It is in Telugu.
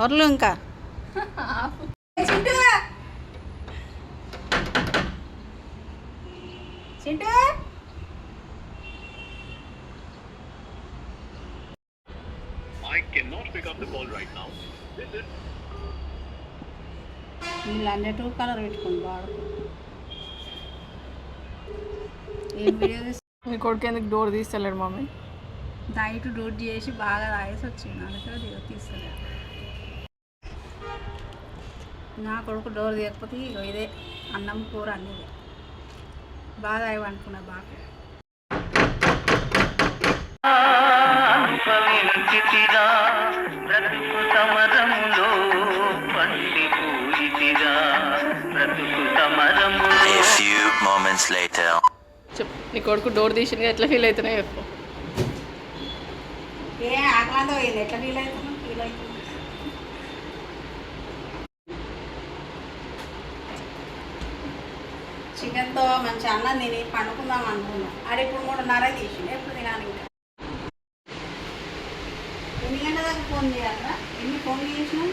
ఒర్లు ఇంకా Chintu I cannot pick up the call right now. This is వీళ్ళు అన్నట్టు కలర్ పెట్టుకుని వాడు ఏం వీడియో మీ కొడుకు ఎందుకు డోర్ తీస్తలేడు మమ్మీ? నైట్ డ్యూటీ చేసి బాగా తాగేసి వచ్చింది, అందుకే తీస్తలేదు. నా కొడుకు డోర్ తీయకపోతే ఇగో ఇదే అన్నం కూర అన్నీ బాగా తాగనుకున్నా బాగా. A few moments later. చెప్పు, నీ కొడుకు డోర్ తీసినగా ఎట్లా ఫీల్ అవుతున్నాయి చెప్పు. ఏ ఆకలంతా పోయింది, ఎట్లా ఫీల్ అవుతున్నాం? ఫీల్ అవుతుంది చికెన్తో మంచి అన్నం తిని పండుకుందాం అనుకున్నాం. అది ఇప్పుడు 3:30 తీసింది, ఎప్పుడు తినాలి ఇంకా? ఎన్ని గంటల దాకా ఫోన్ చేయాలరా? ఎన్ని ఫోన్లు చేసినాం?